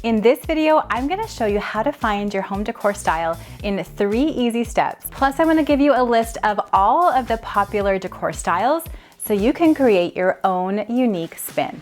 In this video, I'm gonna show you how to find your home decor style in 3 easy steps. Plus, I'm gonna give you a list of all of the popular decor styles so you can create your own unique spin.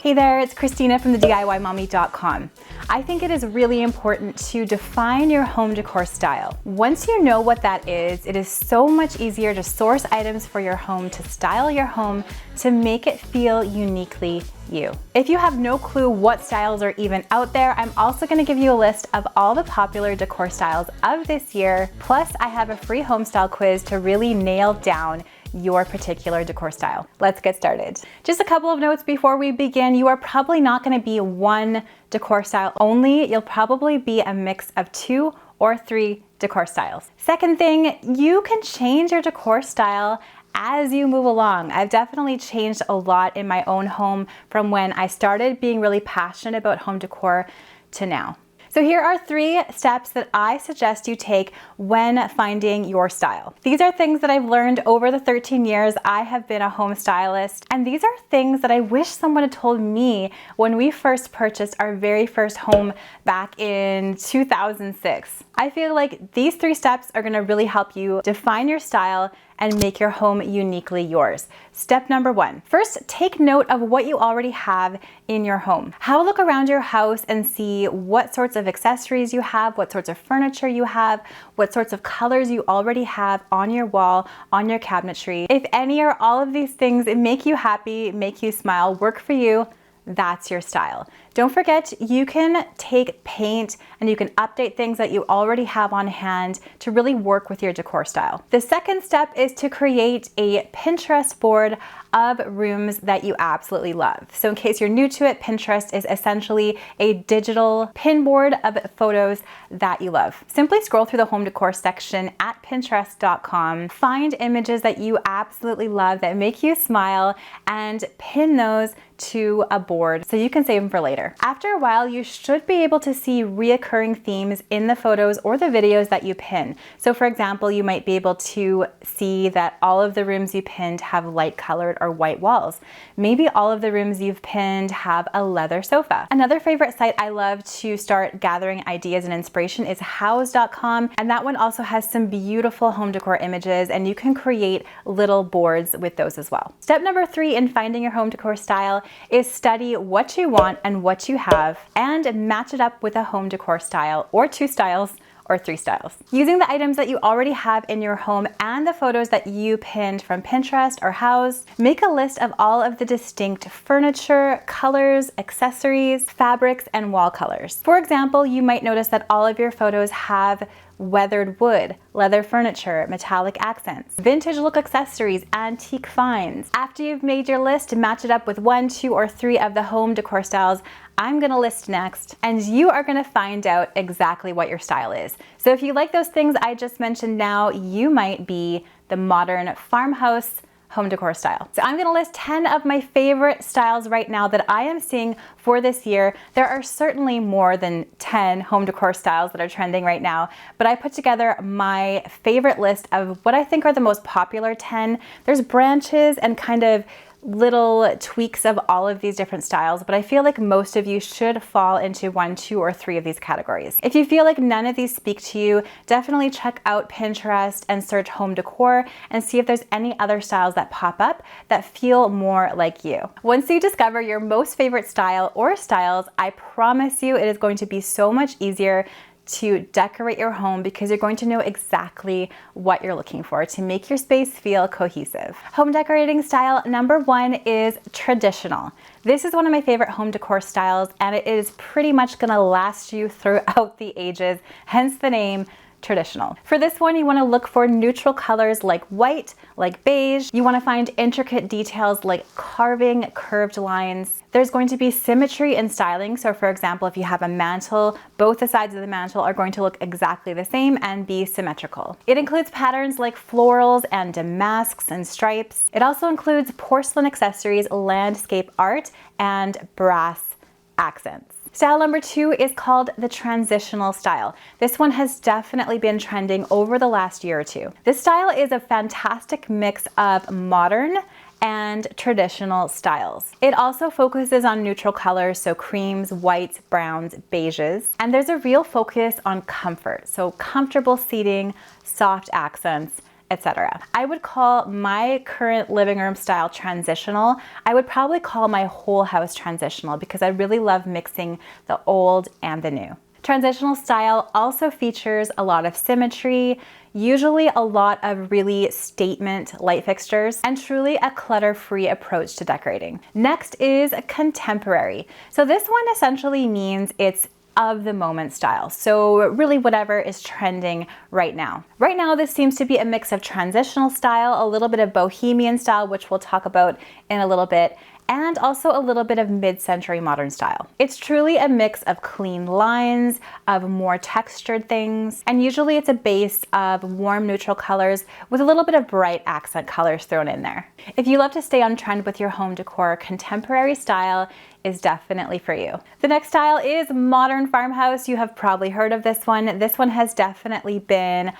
Hey there, it's Christina from the DIYmommy.com. I think it is really important to define your home decor style. Once you know what that is, it is so much easier to source items for your home, to style your home, to make it feel uniquely you. If you have no clue what styles are even out there, I'm also gonna give you a list of all the popular decor styles of this year. Plus, I have a free home style quiz to really nail down your particular decor style. Let's get started. Just a couple of notes before we begin. You are probably not gonna be one decor style only. You'll probably be a mix of 2 or 3 decor styles. Second thing, you can change your decor style as you move along. I've definitely changed a lot in my own home from when I started being really passionate about home decor to now. So here are 3 steps that I suggest you take when finding your style. These are things that I've learned over the 13 years I have been a home stylist, and these are things that I wish someone had told me when we first purchased our very first home back in 2006. I feel like these 3 steps are gonna really help you define your style and make your home uniquely yours. Step number 1. First, take note of what you already have in your home. Have a look around your house and see what sorts of accessories you have, what sorts of furniture you have, what sorts of colors you already have on your wall, on your cabinetry. If any or all of these things make you happy, make you smile, work for you, that's your style. Don't forget, you can take paint and you can update things that you already have on hand to really work with your decor style. The second step is to create a Pinterest board of rooms that you absolutely love. So in case you're new to it, Pinterest is essentially a digital pin board of photos that you love. Simply scroll through the home decor section at pinterest.com, find images that you absolutely love that make you smile, and pin those to a board so you can save them for later. After a while, you should be able to see reoccurring themes in the photos or the videos that you pin. So for example, you might be able to see that all of the rooms you pinned have light colored or white walls. Maybe all of the rooms you've pinned have a leather sofa. Another favorite site I love to start gathering ideas and inspiration is house.com, and that one also has some beautiful home decor images, and you can create little boards with those as well. Step number 3 in finding your home decor style is study what you want and what you have and match it up with a home decor style or 2 styles or 3 styles. Using the items that you already have in your home and the photos that you pinned from Pinterest or House, make a list of all of the distinct furniture, colors, accessories, fabrics, and wall colors. For example, you might notice that all of your photos have weathered wood, leather furniture, metallic accents, vintage look accessories, antique finds. After you've made your list, match it up with 1, 2, or 3 of the home decor styles I'm gonna list next, and you are gonna find out exactly what your style is. So if you like those things I just mentioned now, you might be the modern farmhouse home decor style. So I'm gonna list 10 of my favorite styles right now that I am seeing for this year. There are certainly more than 10 home decor styles that are trending right now, but I put together my favorite list of what I think are the most popular 10. There's branches and kind of little tweaks of all of these different styles, but I feel like most of you should fall into 1, 2, or 3 of these categories. If you feel like none of these speak to you, definitely check out Pinterest and search home decor and see if there's any other styles that pop up that feel more like you. Once you discover your most favorite style or styles, I promise you it is going to be so much easier to decorate your home because you're going to know exactly what you're looking for to make your space feel cohesive. Home decorating style number 1 is traditional. This is one of my favorite home decor styles, and it is pretty much gonna last you throughout the ages, hence the name traditional. For this one, you want to look for neutral colors like white, like beige. You want to find intricate details like carving, curved lines. There's going to be symmetry in styling. So for example, if you have a mantle, both the sides of the mantle are going to look exactly the same and be symmetrical. It includes patterns like florals and damasks and stripes. It also includes porcelain accessories, landscape art, and brass accents. Style number 2 is called the transitional style. This one has definitely been trending over the last year or two. This style is a fantastic mix of modern and traditional styles. It also focuses on neutral colors, so creams, whites, browns, beiges, and there's a real focus on comfort, so comfortable seating, soft accents, etc. I would call my current living room style transitional. I would probably call my whole house transitional because I really love mixing the old and the new. Transitional style also features a lot of symmetry, usually a lot of really statement light fixtures, and truly a clutter-free approach to decorating. Next is contemporary. So this one essentially means it's of the moment style. So really whatever is trending right now. Right now, this seems to be a mix of transitional style, a little bit of bohemian style, which we'll talk about in a little bit, and also a little bit of mid-century modern style. It's truly a mix of clean lines, of more textured things, and usually it's a base of warm neutral colors with a little bit of bright accent colors thrown in there. If you love to stay on trend with your home decor, contemporary style is definitely for you. The next style is modern farmhouse. You have probably heard of this one. This one has definitely been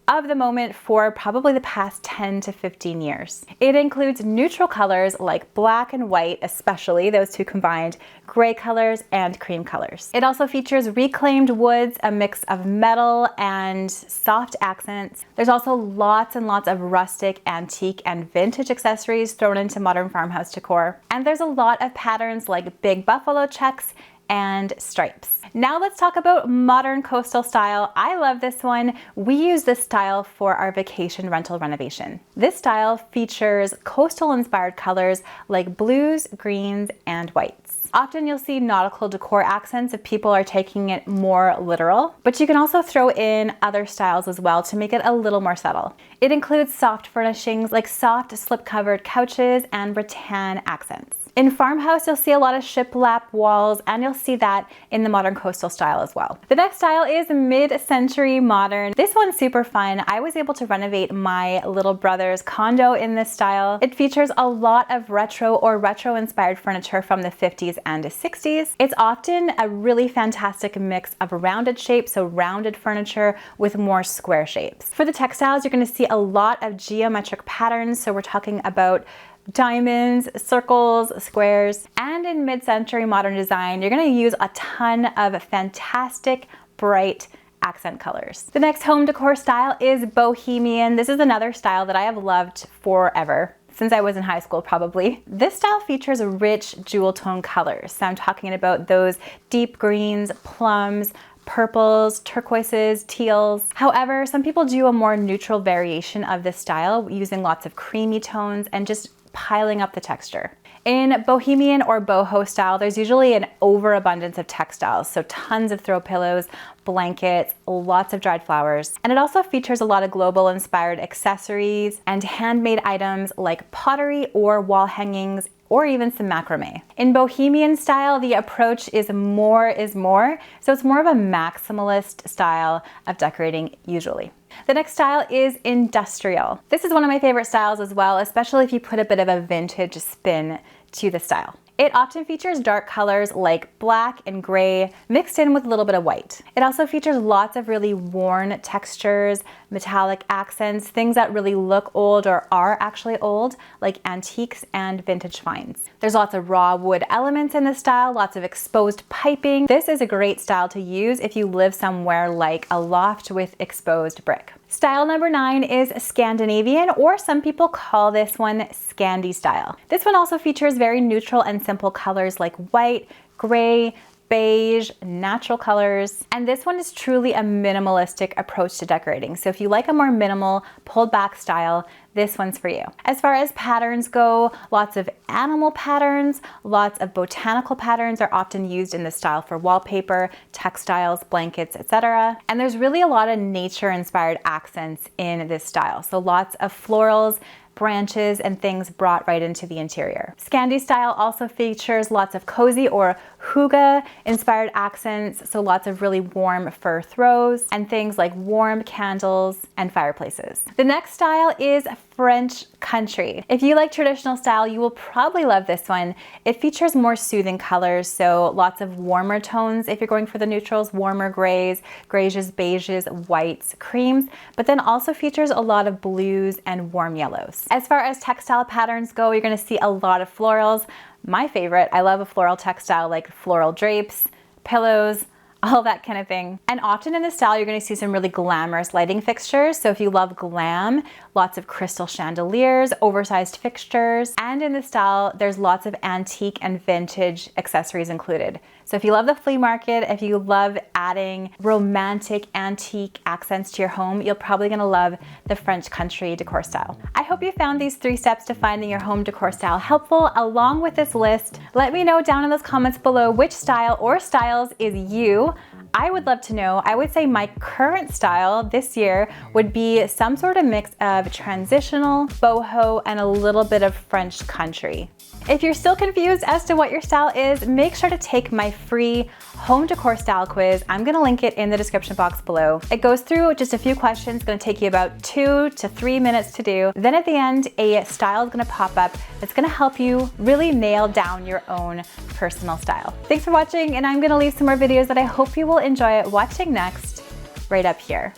of the moment for probably the past 10 to 15 years. It includes neutral colors like black and white, especially those two combined, gray colors and cream colors. It also features reclaimed woods, a mix of metal and soft accents. There's also lots and lots of rustic, antique, and vintage accessories thrown into modern farmhouse decor. And there's a lot of patterns like big buffalo checks and stripes. Now let's talk about modern coastal style. I love this one. We use this style for our vacation rental renovation. This style features coastal inspired colors like blues, greens, and whites. Often you'll see nautical decor accents if people are taking it more literal, but you can also throw in other styles as well to make it a little more subtle. It includes soft furnishings like soft slip-covered couches and rattan accents. In farmhouse, you'll see a lot of shiplap walls, and you'll see that in the modern coastal style as well. The next style is mid-century modern. This one's super fun. I was able to renovate my little brother's condo in this style. It features a lot of retro or retro-inspired furniture from the 50s and 60s. It's often a really fantastic mix of rounded shapes, so rounded furniture with more square shapes. For the textiles, you're going to see a lot of geometric patterns, so we're talking about diamonds, circles, squares, and in mid-century modern design, you're going to use a ton of fantastic, bright accent colors. The next home decor style is bohemian. This is another style that I have loved forever, since I was in high school probably. This style features rich jewel tone colors. So I'm talking about those deep greens, plums, purples, turquoises, teals. However, some people do a more neutral variation of this style using lots of creamy tones and just piling up the texture. In bohemian or boho style, there's usually an overabundance of textiles, so tons of throw pillows, blankets, lots of dried flowers. And it also features a lot of global inspired accessories and handmade items like pottery or wall hangings, or even some macrame. In bohemian style, the approach is more, so it's more of a maximalist style of decorating usually. The next style is industrial. This is one of my favorite styles as well, especially if you put a bit of a vintage spin to the style. It often features dark colors like black and gray mixed in with a little bit of white. It also features lots of really worn textures, metallic accents, things that really look old or are actually old, like antiques and vintage finds. There's lots of raw wood elements in this style, lots of exposed piping. This is a great style to use if you live somewhere like a loft with exposed brick. Style number 9 is Scandinavian, or some people call this one Scandi style. This one also features very neutral and simple colors like white, gray, beige, natural colors. And this one is truly a minimalistic approach to decorating. So if you like a more minimal, pulled back style, this one's for you. As far as patterns go, lots of animal patterns, lots of botanical patterns are often used in this style for wallpaper, textiles, blankets, etc. And there's really a lot of nature-inspired accents in this style. So lots of florals, branches and things brought right into the interior. Scandi style also features lots of cozy or hygge inspired accents, so lots of really warm fur throws and things like warm candles and fireplaces. The next style is French country. If you like traditional style, you will probably love this one. It features more soothing colors, so lots of warmer tones if you're going for the neutrals, warmer grays, grays, beiges, whites, creams, but then also features a lot of blues and warm yellows. As far as textile patterns go, you're gonna see a lot of florals. My favorite, I love a floral textile like floral drapes, pillows, all that kind of thing. And often in this style, you're gonna see some really glamorous lighting fixtures. So if you love glam, lots of crystal chandeliers, oversized fixtures. And in this style, there's lots of antique and vintage accessories included. So if you love the flea market, if you love adding romantic antique accents to your home, you're probably gonna love the French country decor style. I hope you found these 3 steps to finding your home decor style helpful. Along with this list, let me know down in those comments below which style or styles is you. I would love to know. I would say my current style this year would be some sort of mix of transitional, boho, and a little bit of French country. If you're still confused as to what your style is, make sure to take my free home decor style quiz. I'm gonna link it in the description box below. It goes through just a few questions, gonna take you about 2 to 3 minutes to do. Then at the end, a style is gonna pop up that's gonna help you really nail down your own personal style. Thanks for watching, and I'm gonna leave some more videos that I hope you will enjoy watching next, right up here.